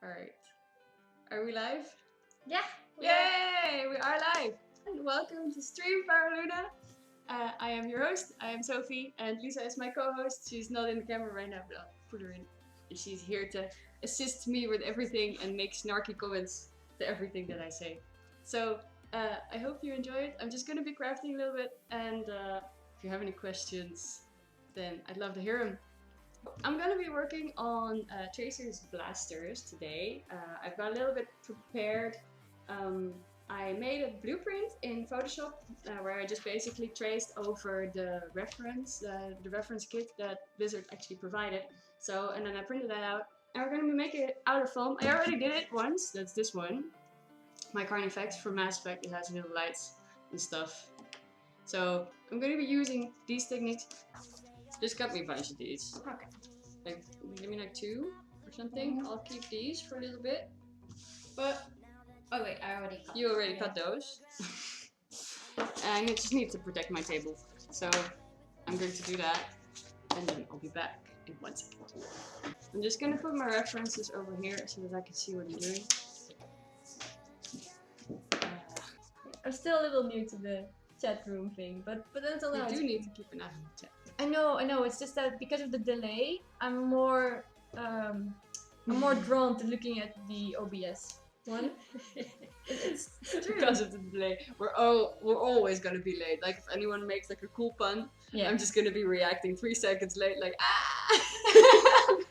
Alright. Are we live? Yeah. Yay! We are live! And welcome to Stream Paraluna. I am your host, I am Sophie, and Lisa is my co-host. She's not in the camera right now, but I'll put her in. She's here to assist me with everything and make snarky comments to everything that I say. So, I hope you enjoy it. I'm just gonna be crafting a little bit, and if you have any questions, then I'd love to hear them. I'm gonna be working on Tracer's blasters today. I've got a little bit prepared. I made a blueprint in Photoshop where I just basically traced over the reference kit that Blizzard actually provided. So, and then I printed that out. And we're gonna be making it out of foam. I already did it once. That's this one. My Carnifex from Mass Effect. It has little lights and stuff. So I'm gonna be using these techniques. Just cut me a bunch of these. Okay. Like, give me like 2 or something. I'll keep these for a little bit. But Oh wait, I already cut. you already cut those. And I just need to protect my table. So I'm going to do that. And then I'll be back in 1 second. I'm just gonna put my references over here so that I can see what I'm doing. I'm still a little new to the chat room thing, but until now You do need to keep an eye on the chat. I know. It's just that because of the delay, I'm more drawn to looking at the OBS one. It's true. Because of the delay, we're always gonna be late. Like if anyone makes like a cool pun, Yeah. I'm just gonna be reacting 3 seconds late, like ah.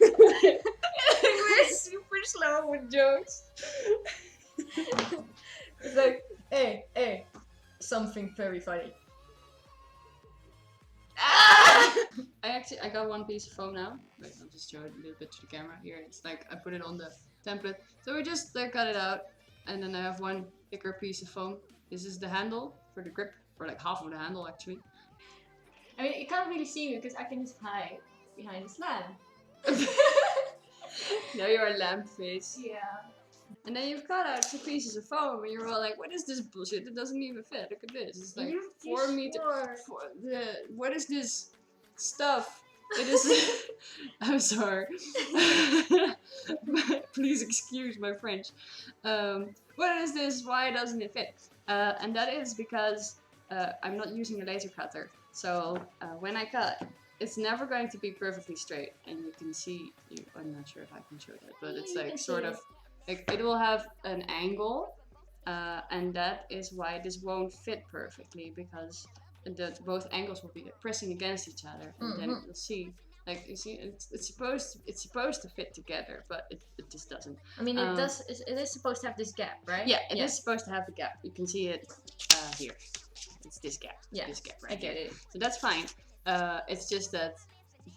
We're super slow with jokes. It's like, hey, something very funny. I got 1 piece of foam now. Wait, I'll just show it a little bit to the camera. Here, it's like I put it on the template. So we just cut it out, and then I have 1 thicker piece of foam. This is the handle for the grip, or like half of the handle actually. I mean, you can't really see me because I can just hide behind this lamp. Now you're a lamp face. Yeah. And then you've cut out 2 pieces of foam, and you're all like, "What is this bullshit? It doesn't even fit. Look at this. It's like 4 meters. What is this stuff? It is." I'm sorry. Please excuse my French. What is this? Why doesn't it fit? And that is because I'm not using a laser cutter. So when I cut, it's never going to be perfectly straight. And you can see. I'm not sure if I can show that, but it's like sort of. Like it will have an angle, and that is why this won't fit perfectly, because both angles will be pressing against each other, and then you'll see, like you see, it's supposed to fit together, but it just doesn't. I mean, it does. It is supposed to have this gap, right? Yeah, it is supposed to have the gap. You can see it here. It's this gap. Yeah, this gap right I get it. So that's fine. It's just that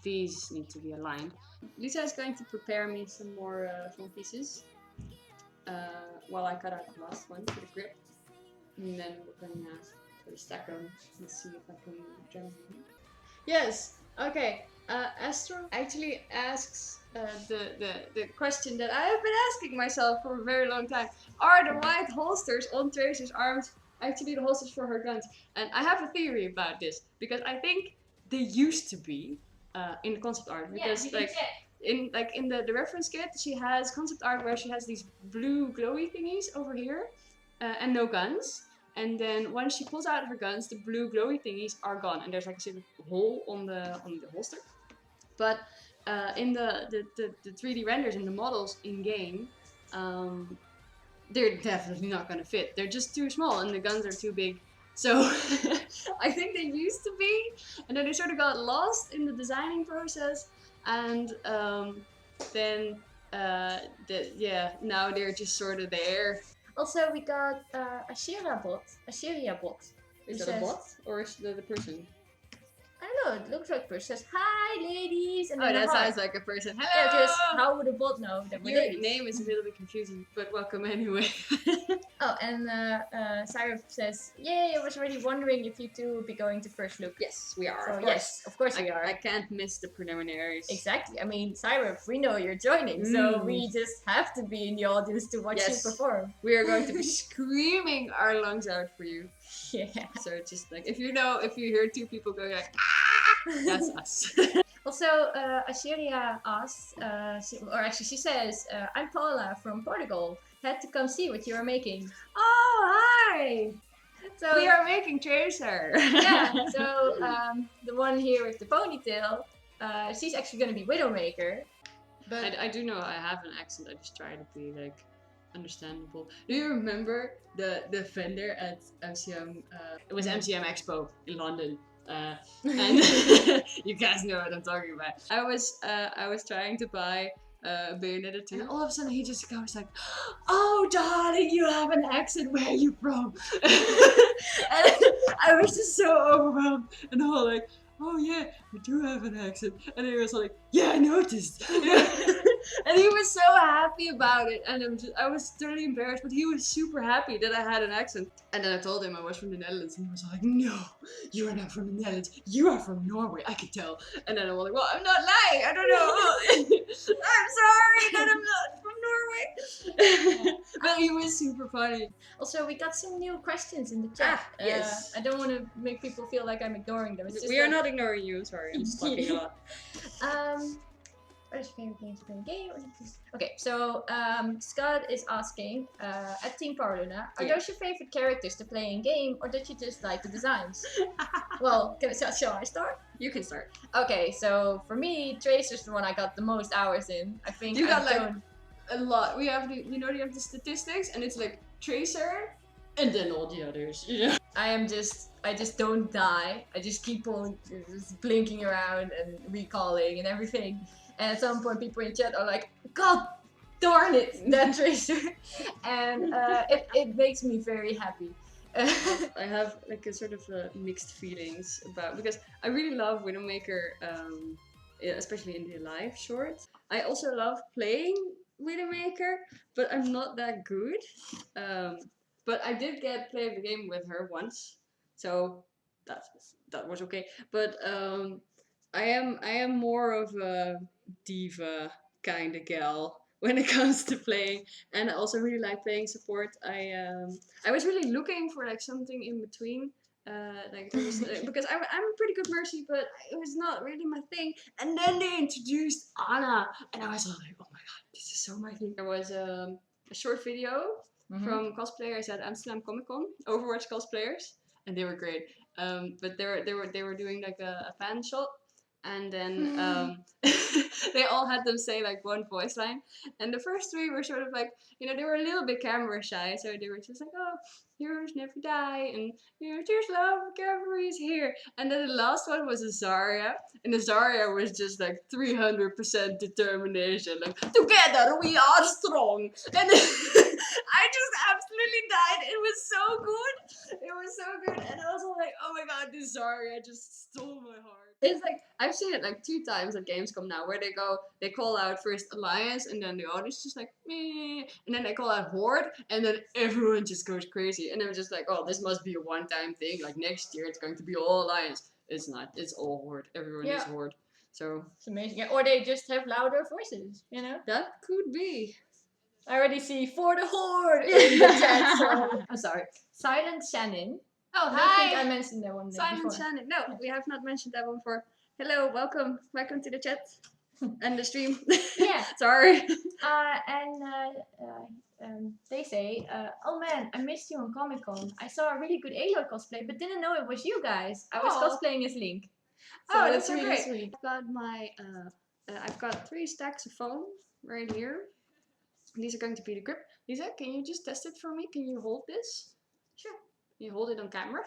these need to be aligned. Lisa is going to prepare me some more foam pieces. While I cut out the last one for the grip, and then we're gonna sort of stack them and see if I can jump in. Yes. Okay. Astro actually asks the question that I have been asking myself for a very long time: are the white holsters on Tracer's arms actually the holsters for her guns? And I have a theory about this, because I think they used to be in the concept art, because in the reference kit, she has concept art where she has these blue glowy thingies over here, and no guns. And then once she pulls out her guns, the blue glowy thingies are gone, and there's like a sort of hole on the holster. But in the 3D renders and the models in game, they're definitely not gonna fit. They're just too small, and the guns are too big. So I think they used to be, and then they sort of got lost in the designing process. And then now they're just sort of there. Also, we got a Syria bot. Is that a bot or is that a person? I don't know. It looks like a person. Says, "Hi, ladies." And that then sounds like a person. Hello. Yeah, because how would a bot know that we're Your ladies? name is a little bit confusing, but welcome anyway. Oh, and Syrup says, "Yay! I was already wondering if you two would be going to first look." Yes, we are. So yes, of course we are. I can't miss the preliminaries. Exactly. I mean, Syrup, we know you're joining, so we just have to be in the audience to watch you perform. We are going to be screaming our lungs out for you. Yeah. So it's just like if you hear 2 people going like, ah, that's us. Also, Asheria asked, she says, I'm Paula from Portugal. Had to come see what you are making. Oh, hi! So We are making Tracer. yeah. So the one here with the ponytail, she's actually gonna be Widowmaker. But I do know I have an accent. I just try to be like understandable. Do you remember the vendor at MCM? It was MCM Expo in London. And you guys know what I'm talking about. I was trying to buy Bayonetta 2, and all of a sudden he just goes like, "Oh, darling, you have an accent. Where are you from?" And I was just so overwhelmed, and the whole like, "Oh yeah, you do have an accent," and he was like, "Yeah, I noticed." And he was so happy about it, and I was totally embarrassed, but he was super happy that I had an accent. And then I told him I was from the Netherlands, and he was like, "No, you are not from the Netherlands. You are from Norway. I can tell." And then I was like, "Well, I'm not lying. I don't know. I'm sorry that I'm not from Norway." But he was super funny. also, we got some new questions in the chat. Yes. I don't want to make people feel like I'm ignoring them. It's just We are that- not ignoring you. Sorry, I'm just talking a lot. What is your favorite game to play a game? Okay, so Scott is asking at Team Paraluna, are those your favorite characters to play in game, or did you just like the designs? Well, shall I start? You can start. Okay, so for me, Tracer's the one I got the most hours in. I think You got I've like done- a lot. We have the, you know, you have the statistics, and it's like Tracer, and then all the others. You know. I just don't die. I just keep on just blinking around and recalling and everything. And at some point, people in chat are like, "God darn it, that Tracer," and it makes me very happy. I have like a sort of mixed feelings about, because I really love Widowmaker, especially in the live short. I also love playing Widowmaker, but I'm not that good. But I did play the game with her once, so that was okay. But I am more of a diva kind of gal when it comes to playing, and I also really like playing support. I was really looking for like something in between. Like there was, because I'm a pretty good Mercy, but it was not really my thing. And then they introduced Anna, and I was like, oh my god, this is so my thing. There was a short video from cosplayers at Amsterdam Comic Con, Overwatch cosplayers, and they were great. But they were doing like a fan shot, and then they all had them say like one voice line, and the first three were sort of like, you know, they were a little bit camera shy, so they were just like, "Oh, heroes never die," and, you know, "There's love, cavalry is here." And then the last one was a Zarya, and the Zarya was just like 300% determination, like, "Together we are strong." And I just absolutely died. It was so good. It was so good, and I was like, "Oh my god, this Zarya just stole my heart." It's like, I've seen it like 2 times at Gamescom now, where they call out first Alliance, and then the audience just like, meh, and then they call out Horde, and then everyone just goes crazy, and they're just like, "Oh, this must be a one-time thing, like next year it's going to be all Alliance." It's not, it's all Horde. Everyone is Horde. So it's amazing. Yeah, or they just have louder voices, you know? that could be. I already see "For the Horde" in the chat, so I'm sorry. Silent Shannon. Oh, I don't think I mentioned that one Simon before. Shannon. No, we have not mentioned that one before. Hello, welcome to the chat and the stream. Yeah. Sorry. They say, "Oh man, I missed you on Comic Con. I saw a really good Aloy cosplay, but didn't know it was you guys. I was Aw. cosplaying as Link." So Oh, that's so really great. sweet. I've got 3 stacks of foam right here. These are going to be the grip. Lisa, can you just test it for me? Can you hold this? Sure. Can you hold it on camera?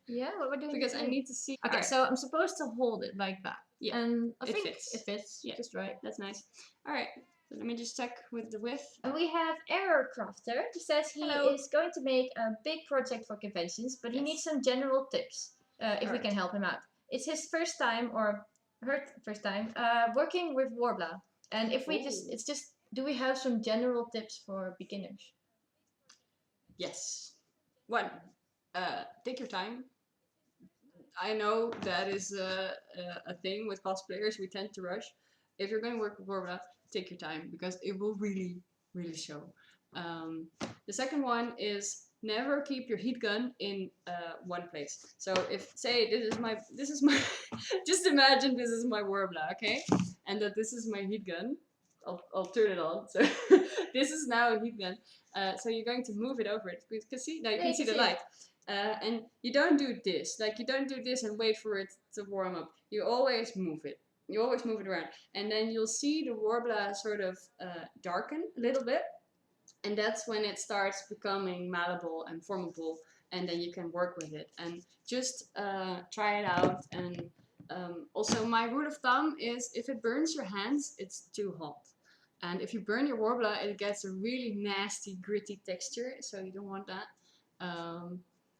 Yeah, what we're doing Because I today. need to see. Okay, Alright. so I'm supposed to hold it like that. Yeah, And I it think fits. it fits. Yeah. Just right. That's nice. Alright, so let me just check with the width. And we have Error Crafter. He says he Hello. is going to make a big project for conventions, but he Yes. needs some general tips if we Alright. can help him out. It's his first time, or her first time, working with Warbler. And if we do we have some general tips for beginners? Yes. 1. Take your time. I know that is a thing with cosplayers. We tend to rush. If you're going to work with Barbara, take your time, because it will really, really show. The second one is never keep your heat gun in one place. So if say this is my just imagine this is my Warbler, okay, and that this is my heat gun. I'll turn it on. So this is now a heat gun. So you're going to move it over it. Because see now you can see the light. And you don't do this. Like you don't do this and wait for it to warm up. You always move it. You always move it around, and then you'll see the Warbler sort of darken a little bit, and that's when it starts becoming malleable and formable, and then you can work with it. And just try it out. And also my rule of thumb is if it burns your hands, it's too hot. And if you burn your Warbler, it gets a really nasty, gritty texture, so you don't want that.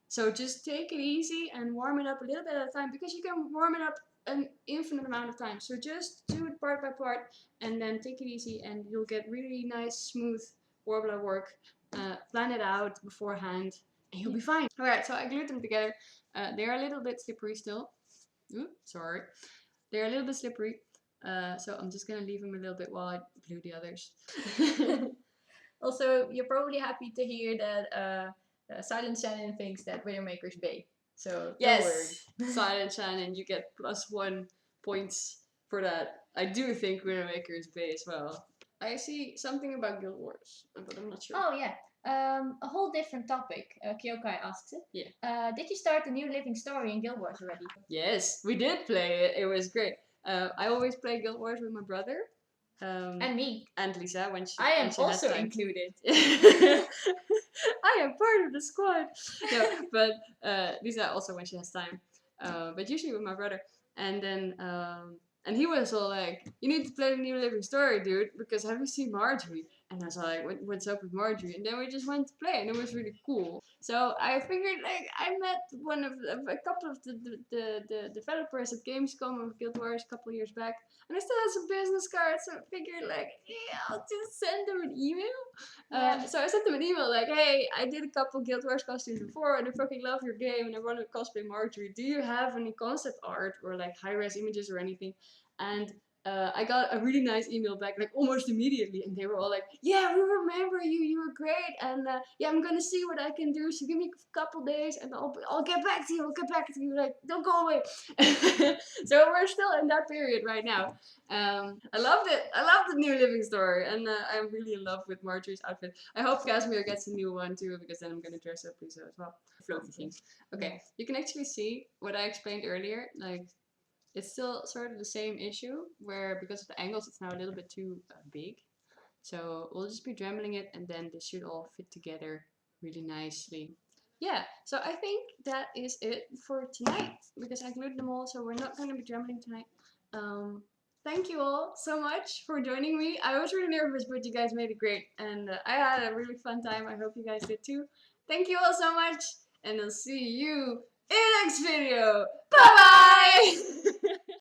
So just take it easy and warm it up a little bit at a time, because you can warm it up an infinite amount of time. So just do it part by part, and then take it easy, and you'll get really nice, smooth Warbler work. Plan it out beforehand, and you'll be fine. Alright, so I glued them together. They're a little bit slippery still. Ooh, sorry. They're a little bit slippery. So I'm just gonna leave them a little bit while I glue the others. Also, you're probably happy to hear that Silent Shannon thinks that Widowmaker's bae. So yes, Silent Shannon, you get +1 points for that. I do think Widowmaker's bae as well. I see something about Guild Wars, but I'm not sure. Oh yeah. A whole different topic. Kyokai asks it. Yeah. Did you start a new living story in Guild Wars already? Yes, we did play it. It was great. I always play Guild Wars with my brother. And me. And Lisa when she I am when she also has time. included. I am part of the squad. No, but Lisa also when she has time. But usually with my brother. And then and he was all like, "You need to play the new living story, dude, because have you seen Marjorie?" And I was like, "What's up with Marjorie?" And then we just went to play, and it was really cool. So I figured, like, I met a couple of the developers at Gamescom of Guild Wars a couple of years back, and I still had some business cards. So I figured, like, yeah, I'll just send them an email. So I sent them an email like, "Hey, I did a couple Guild Wars costumes before, and I fucking love your game, and I want to cosplay Marjorie. Do you have any concept art or like high-res images or anything?" And I got a really nice email back, like almost immediately, and they were all like, "Yeah, we remember you. You were great, and yeah, I'm gonna see what I can do. So give me a couple days, and I'll get back to you. I'll get back to you. Like, don't go away." So we're still in that period right now. I loved it. I love the new living story, and I'm really in love with Marjorie's outfit. I hope Casimir gets a new one too, because then I'm gonna dress up Lisa as well. Floaty things. Okay, you can actually see what I explained earlier, like. It's still sort of the same issue, where because of the angles it's now a little bit too big. So we'll just be dremeling it, and then this should all fit together really nicely. Yeah, so I think that is it for tonight, because I glued them all, so we're not going to be dremeling tonight. Thank you all so much for joining me. I was really nervous, but you guys made it great, and I had a really fun time. I hope you guys did too. Thank you all so much, and I'll see you in the next video. Bye bye!